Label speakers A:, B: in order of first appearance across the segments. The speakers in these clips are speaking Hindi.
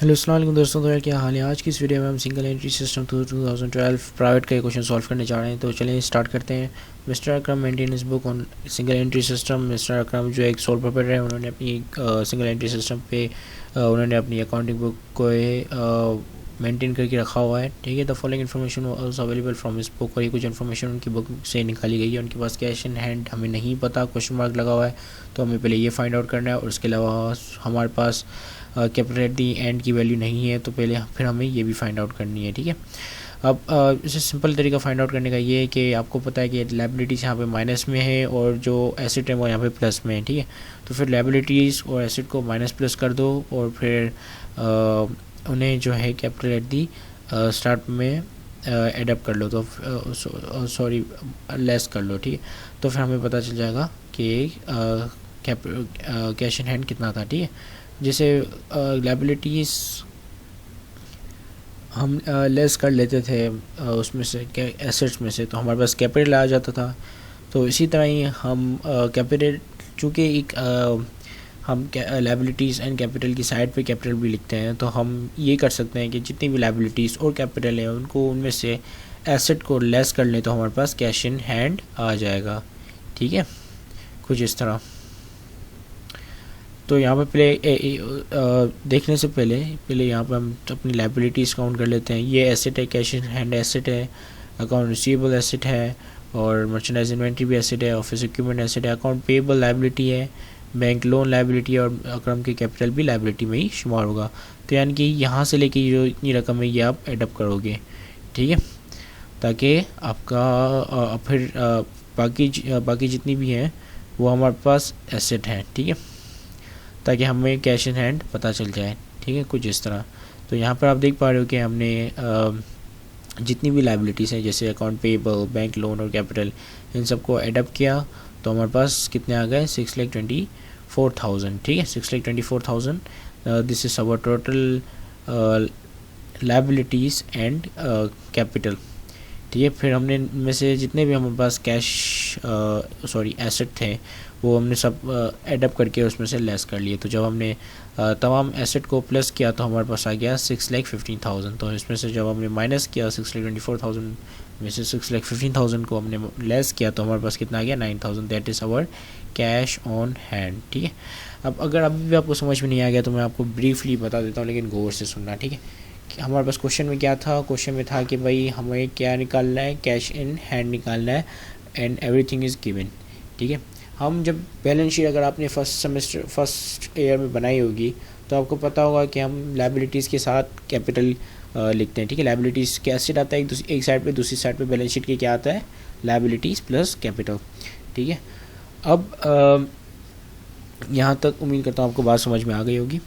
A: हेलो अस्सलाम वालेकुम दोस्तों, तो यार क्या हाल है। आज की इस वीडियो में हम सिंगल एंट्री सिस्टम 2012 प्राइवेट का क्वेश्चन सॉल्व करने जा रहे हैं। तो चलिए स्टार्ट करते हैं। Mister Akram maintenance book on single entry system. Mister Akram जो एक सोल प्रोप्राइटर है, उन्होंने अपनी सिंगल एंट्री सिस्टम पे उन्होंने अपनी अकाउंटिंग बुक को मेंटेन करके रखा हुआ है। ठीक है, the following information was available from इस बुक। और ये कुछ इन्फॉर्मेशन उनकी बुक से निकाली गई है। उनके पास कैश इन हैंड हमें नहीं पता, क्वेश्चन मार्क लगा हुआ है, तो हमें पहले ये फाइंड आउट करना है। और उसके अलावा हमारे पास कैपिटल एट दी एंड की वैल्यू नहीं है, तो पहले फिर हमें ये भी फाइंड आउट करनी है। ठीक है, अब इसे सिंपल तरीका फाइंड आउट करने का ये है कि आपको पता है कि लायबिलिटीज़ यहाँ पे माइनस में है और जो एसेट है वो यहाँ पे प्लस में है। ठीक है, तो फिर लायबिलिटीज़ और एसेट को माइनस प्लस कर दो और फिर उन्हें जो है कैपिटल एट दी स्टार्ट में एडअप कर लो, तो सॉरी लेस कर लो। ठीक है, तो फिर हमें पता चल जाएगा कि कैश इन हैंड कितना था। ठीक है, जैसे लायबिलिटीज़ हम लेस कर लेते थे उसमें से एसेट्स में से, तो हमारे पास कैपिटल आ जाता था। तो इसी तरह ही हम कैपिटल, चूँकि एक हम लायबिलिटीज़ एंड कैपिटल की साइड पे कैपिटल भी लिखते हैं, तो हम ये कर सकते हैं कि जितनी भी लायबिलिटीज़ और कैपिटल है उनको उनमें से एसेट को लेस कर लें, तो हमारे पास कैश इन हैंड आ जाएगा। ठीक है, कुछ इस तरह। तो यहाँ पे पहले देखने से पहले यहाँ पे हम अपनी लायबिलिटीज़ काउंट कर लेते हैं। ये एसेट है, कैश इन हैंड एसेट है, अकाउंट रिसीवेबल एसेट है, और मर्चेंडाइज इन्वेंट्री भी एसेट है, ऑफिस इक्विपमेंट एसेट है, अकाउंट पेएबल लायबिलिटी है, बैंक लोन लायबिलिटी है, और अकरम की कैपिटल भी लायबिलिटी में ही शुमार होगा। तो यानी कि यहाँ से लेके जो इतनी रकम है ये आप एडअप करोगे। ठीक है, ताकि आपका फिर बाकी जितनी भी हैं वो हमारे पास एसेट हैं। ठीक है, ताकि हमें कैश इन हैंड पता चल जाए। ठीक है, कुछ इस तरह। तो यहाँ पर आप देख पा रहे हो कि हमने जितनी भी लायबिलिटीज़ हैं, जैसे अकाउंट पेएबल, बैंक लोन और कैपिटल, इन सबको एडअप किया, तो हमारे पास कितने आ गए, 6,24,000। ठीक है, 6,24,000 this is our total liabilities and capital. ठीक है, फिर हमने इनमें से जितने भी हमारे पास एसेट थे वो हमने सब एडअप करके उसमें से लेस कर लिए। तो जब हमने तमाम एसेट को प्लस किया तो हमारे पास आ गया 6,15,000। तो इसमें से जब हमने माइनस किया 6,24,000 में से 6,15,000 को हमने लेस किया, तो हमारे पास कितना आ गया, 9,000। That is our cash on hand. ठीक है, अब अगर अभी भी आपको समझ में नहीं आ गया तो मैं आपको ब्रीफली बता देता हूँ, लेकिन गौर से सुनना। ठीक है, कि हमारे पास क्वेश्चन में क्या था, क्वेश्चन में था कि भाई हमें क्या निकालना है, कैश इन हैंड निकालना है, एंड एवरीथिंग इज़ गिवन। ठीक है, हम जब बैलेंस शीट अगर आपने फर्स्ट ईयर में बनाई होगी तो आपको पता होगा कि हम लायबिलिटीज़ के साथ कैपिटल लिखते हैं। ठीक है, लायबिलिटीज़ के एसेट आता है एक साइड पे, दूसरी साइड पे बैलेंस शीट के क्या आता है, लायबिलिटीज़ प्लस कैपिटल। ठीक है, अब यहाँ तक उम्मीद करता हूँ आपको बात समझ में आ गई होगी।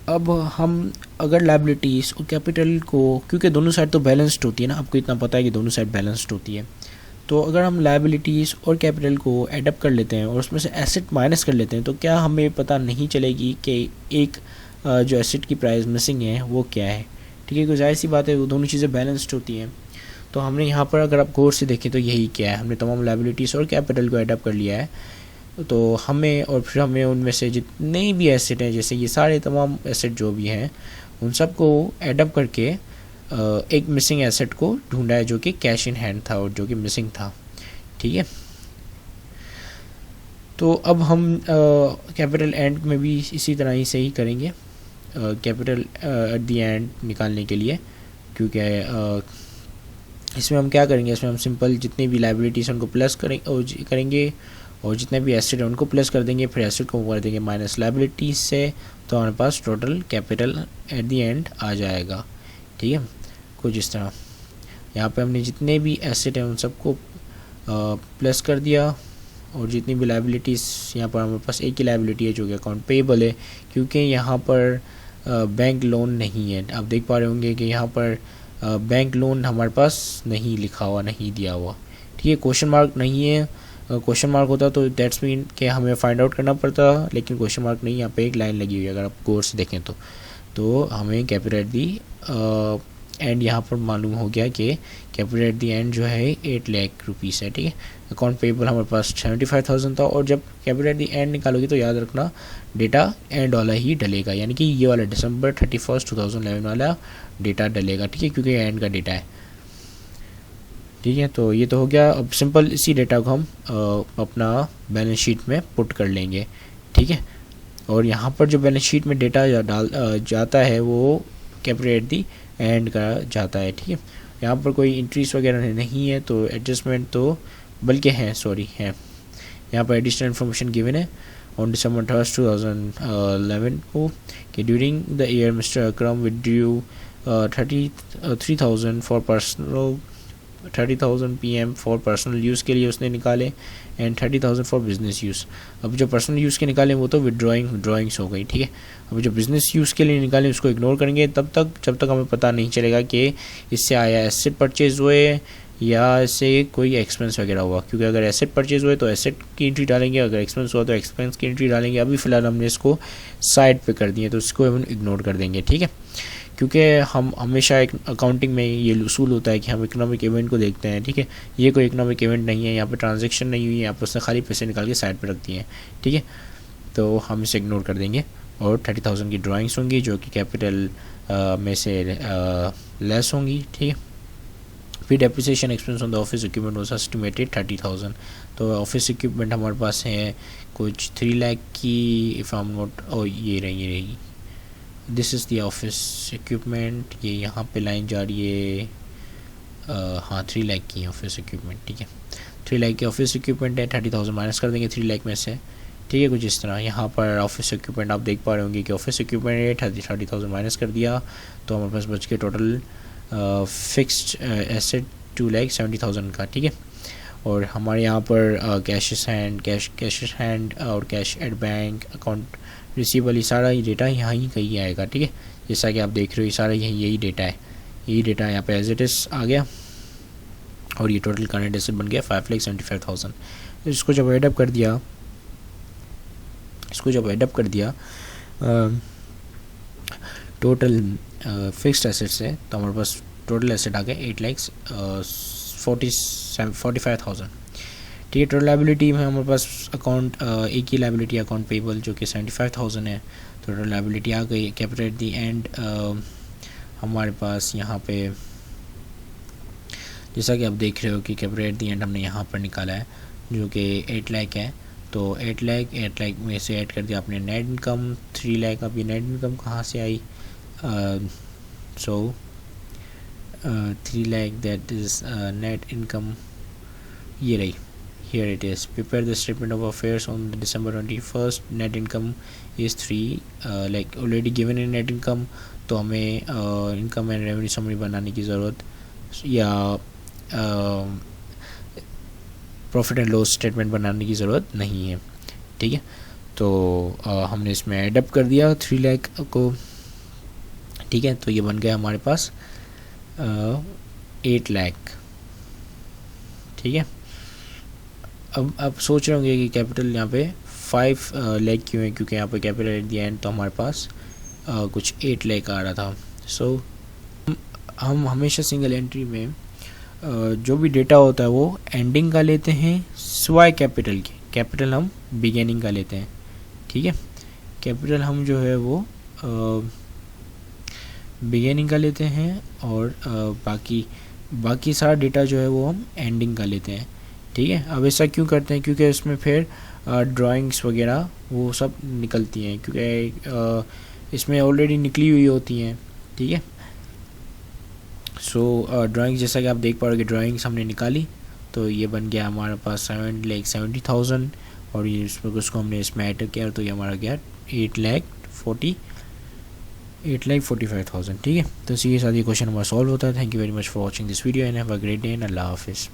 A: अब हम अगर लायबिलिटीज़ और कैपिटल को, क्योंकि दोनों साइड तो बैलेंस्ड होती है ना, आपको इतना पता है कि दोनों साइड बैलेंस्ड होती है, तो अगर हम लायबिलिटीज़ और कैपिटल को एडअप कर लेते हैं और उसमें से एसेट माइनस कर लेते हैं, तो क्या हमें पता नहीं चलेगी कि एक जो एसेट की प्राइस मिसिंग है वो क्या है। ठीक है, कोई जाहिर सी बात है, वो दोनों चीज़ें बैलेंस्ड होती हैं। तो हमने यहाँ पर अगर आप गौर से देखें तो यही क्या है, हमने तमाम लायबिलिटीज़ और कैपिटल को एडअप कर लिया है। तो हमें और फिर हमें उनमें से जितने भी एसेट हैं, जैसे ये सारे तमाम एसेट जो भी हैं, उन सब को एडअप करके एक मिसिंग एसेट को ढूंढा है जो कि कैश इन हैंड था और जो कि मिसिंग था। ठीक है, तो अब हम कैपिटल एंड में भी इसी तरह ही से ही करेंगे, कैपिटल एट द एंड निकालने के लिए। क्योंकि इसमें हम क्या करेंगे, इसमें हम सिंपल जितनी भी लायबिलिटीज़ उनको प्लस करेंगे और जितने भी एसेट है उनको प्लस कर देंगे, फिर एसेट को कर देंगे माइनस लायबिलिटीज़ से, तो हमारे पास total capital at the end आ जाएगा। ठीक है, कुछ इस तरह। यहाँ पे हमने जितने भी एसेट हैं उन सबको प्लस कर दिया, और जितनी भी लायबिलिटीज़, यहाँ पर हमारे पास एक ही लायबिलिटी है जो कि अकाउंट पेएबल है, क्योंकि यहाँ पर बैंक लोन नहीं है। आप देख पा रहे होंगे कि यहाँ पर बैंक लोन हमारे पास नहीं लिखा हुआ, नहीं दिया हुआ। ठीक है, क्वेश्चन मार्क नहीं है। क्वेश्चन मार्क होता तो दैट्स मीन कि हमें फाइंड आउट करना पड़ता, लेकिन क्वेश्चन मार्क नहीं, यहाँ पे एक लाइन लगी हुई है अगर आप गौर से देखें तो हमें कैपिटल दी एंड यहाँ पर मालूम हो गया कि कैपिटल एट द एंड जो है 8 लाख रुपीस है, ठीक है। अकाउंट पेबल हमारे पास 75,000 था, और जब कैपिटल एट द एंड निकालोगे तो याद रखना डेटा एंड वाला ही डलेगा, यानी कि ये वाला December 31, 2011 वाला डेटा डलेगा, ठीक है, क्योंकि एंड का डेटा है, ठीक है। तो ये तो हो गया। अब सिंपल इसी डेटा को हम अपना बैलेंस शीट में पुट कर लेंगे, ठीक है। और यहाँ पर जो बैलेंस शीट में डेटा जाता है वो कैपिटल एट दी एंड का जाता है, ठीक है। यहाँ पर कोई इंक्रीज वगैरह नहीं है, तो एडजस्टमेंट तो बल्कि है, सॉरी है, यहाँ पर एडिशनल इन्फॉर्मेशन गिवन है ऑन December 1, 2011 को कि during the year mister Akram withdrew 33,000 for personal 30,000 PM for personal use के लिए उसने निकाले, एंड 30,000 फॉर बिजनेस यूज़। अब जो पर्सनल यूज़ के निकाले वो तो विड्रॉइंग्स हो गई, ठीक है। अब जो बिजनेस यूज़ के लिए निकाले उसको इग्नोर करेंगे तब तक जब तक हमें पता नहीं चलेगा कि इससे आया एसेट परचेज हुए या इससे कोई एक्सपेंस वगैरह हुआ, क्योंकि अगर एसेट परचेज हुए तो एसेट की एंट्री डालेंगे, अगर एक्सपेंस हुआ तो एक्सपेंस की एंट्री डालेंगे। अभी फ़िलहाल हमने इसको साइड पे कर दिए तो इसको हम इग्नोर कर देंगे, ठीक है। क्योंकि हम हमेशा एक अकाउंटिंग में ये उसूल होता है कि हम इकोनॉमिक इवेंट को देखते हैं, ठीक है। ये कोई इकोनॉमिक इवेंट नहीं है, यहाँ पे ट्रांजैक्शन नहीं हुई है, यहाँ पर उसने खाली पैसे निकाल के साइड पे रख दिए हैं, ठीक है। तो हम इसे इग्नोर कर देंगे, और 30,000 की ड्राइंग्स होंगी जो कि कैपिटल में से लेस होंगी, ठीक है। फिर depreciation expense on the office equipment was estimated 30,000। तो ऑफिस इक्विपमेंट हमारे पास है कुछ 3 लाख की, इफ़ आई एम नॉट, और ये रही this is the office equipment, ये यहाँ पे लाइन जा रही है, हाँ 3 लाख की ऑफिस इक्विपमेंट, ठीक है। 3 लाख की ऑफिस इक्विपमेंट है, 30,000 माइनस कर देंगे 3 लाख में से, ठीक है। कुछ इस तरह यहाँ पर ऑफिस इक्विपमेंट आप देख पा रहे होंगे कि ऑफिस इक्विपमेंट 30,000 माइनस कर दिया, तो हमारे पास बच के टोटल फिक्स्ड एसेट 2,70,000 का, ठीक है। और हमारे यहाँ पर कैश हैंड और cash at bank account receivable, ये सारा ये डेटा यहाँ ही कहीं आएगा, ठीक है। जैसा कि आप देख रहे हो ये सारा यही डेटा है, यही डेटा यहाँ पे एज इट इज़ आ गया, और ये टोटल करंट एसेट बन गया 5,75,000। इसको जब एडअप कर दिया टोटल फिक्स्ड एसेट से, तो हमारे पास टोटल एसेट आ गया 8,45,000, ठीक है। टोटल लाइबिलिटी में हमारे पास अकाउंट एक ही लाइबिलिटी अकाउंट पेबल जो कि 75,000 है, टोटल लाइबिलिटी आ गई। कैपिटल एट दी एंड हमारे पास यहाँ पे जैसा कि आप देख रहे हो कि कैपिटल एट दी एंड हमने यहाँ पर निकाला है जो कि 8 लाख है, तो 8 लाख में से ऐड कर दिया आपने नेट इनकम 3 लाख। अब ये नेट इनकम कहाँ से आई, सो 3 lakh that is net income, ये रही, here it is. Prepare the statement of affairs on December 21st. Net income is 3 like already given in net income, तो हमें इनकम एंड रेवेन्यू समरी बनाने की ज़रूरत या प्रॉफिट एंड लॉस स्टेटमेंट बनाने की ज़रूरत नहीं है, ठीक है। तो हमने इसमें एडअप कर दिया 3 लाख को, ठीक है। तो ये बन गया हमारे पास 8 लाख, ठीक है। अब आप सोच रहे होंगे कि कैपिटल यहाँ पे 5 लाख क्यों है, क्योंकि यहाँ पे कैपिटल एट द एंड तो हमारे पास कुछ 8 लाख आ रहा था। सो हम हमेशा सिंगल एंट्री में जो भी डेटा होता है वो एंडिंग का लेते हैं सिवाय कैपिटल के। कैपिटल हम बिगिनिंग का लेते हैं, ठीक है। कैपिटल हम जो है वो बिगिनिंग का लेते हैं, और बाकी सारा डेटा जो है वो हम एंडिंग का लेते हैं, ठीक है। अब ऐसा क्यों करते हैं, क्योंकि इसमें फिर ड्राइंग्स वगैरह वो सब निकलती हैं, क्योंकि इसमें ऑलरेडी निकली हुई होती हैं, ठीक है। सो ड्राइंग्स जैसा कि आप देख पा रहे हो कि ड्राइंग्स हमने निकाली, तो ये बन गया हमारे पास 7,70,000, और ये उसको हमने इसमें ऐड किया तो ये हमारा गया 8,45,000, ठीक है। तो इसी के साथ ये क्वेश्चन हमारा सॉल्व होता है। Thank you very much for watching this video and have a great day and अल्लाह हाफिज़।